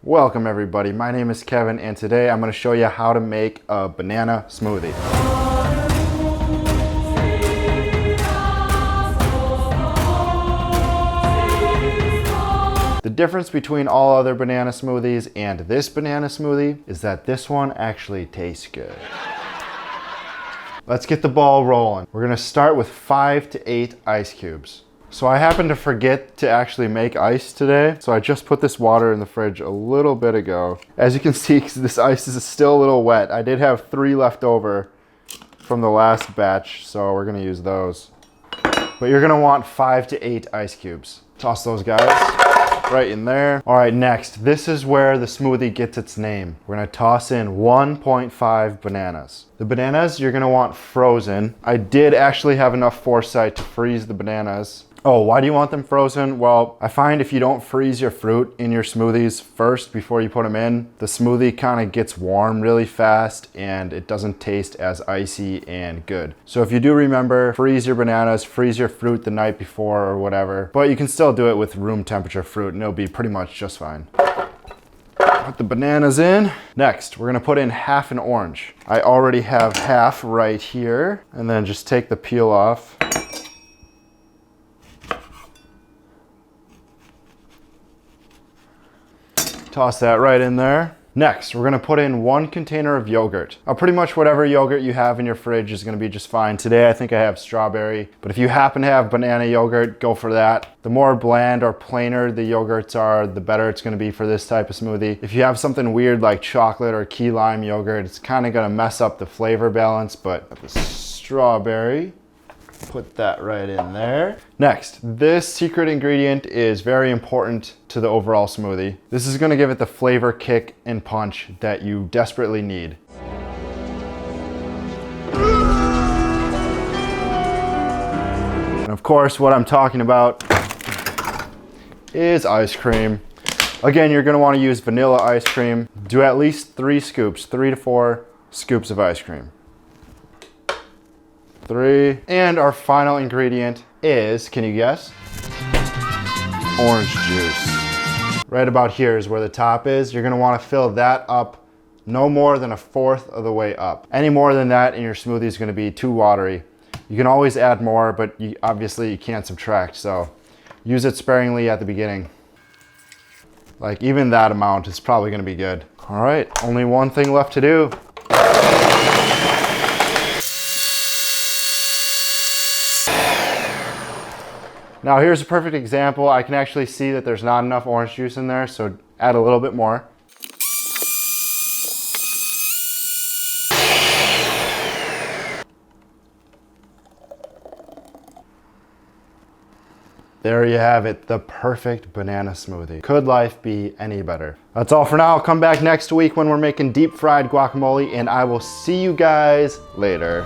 Welcome everybody, my name is Kevin and today I'm going to show you how to make a banana smoothie. The difference between all other banana smoothies and this banana smoothie is that this one actually tastes good. Let's get the ball rolling. We're going to start with 5 to 8 ice cubes. So I happened to forget to actually make ice today, so I just put this water in the fridge a little bit ago. As you can see, this ice is still a little wet. I did have 3 left over from the last batch, so we're gonna use those. But you're gonna want 5 to 8 ice cubes. Toss those guys right in there. All right, next, this is where the smoothie gets its name. We're gonna toss in 1.5 bananas. The bananas you're gonna want frozen. I did actually have enough foresight to freeze the bananas. Oh, why do you want them frozen? Well, I find if you don't freeze your fruit in your smoothies first before you put them in, the smoothie kind of gets warm really fast and it doesn't taste as icy and good. So if you do remember, freeze your bananas, freeze your fruit the night before or whatever, but you can still do it with room temperature fruit and it'll be pretty much just fine. Put the bananas in. Next, we're gonna put in half an orange. I already have half right here, and then just take the peel off. Toss that right in there. Next, we're gonna put in 1 container of yogurt. Pretty much whatever yogurt you have in your fridge is gonna be just fine. Today, I think I have strawberry, but if you happen to have banana yogurt, go for that. The more bland or plainer the yogurts are, the better it's gonna be for this type of smoothie. If you have something weird like chocolate or key lime yogurt, it's kinda gonna mess up the flavor balance, but the strawberry, put that right in there. Next, this secret ingredient is very important to the overall smoothie. This is gonna give it the flavor kick and punch that you desperately need. And of course, what I'm talking about is ice cream. Again, you're gonna wanna use vanilla ice cream. Do at least 3 scoops, 3 to 4 scoops of ice cream. 3. And our final ingredient is, can you guess? Orange juice. Right about here is where the top is. You're gonna wanna fill that up no more than 1/4 of the way up. Any more than that in your smoothie is gonna be too watery. You can always add more, but obviously you can't subtract, so use it sparingly at the beginning. Like even that amount is probably gonna be good. All right, only one thing left to do. Now here's a perfect example. I can actually see that there's not enough orange juice in there, so add a little bit more. There you have it, the perfect banana smoothie. Could life be any better? That's all for now. I'll come back next week when we're making deep fried guacamole, and I will see you guys later.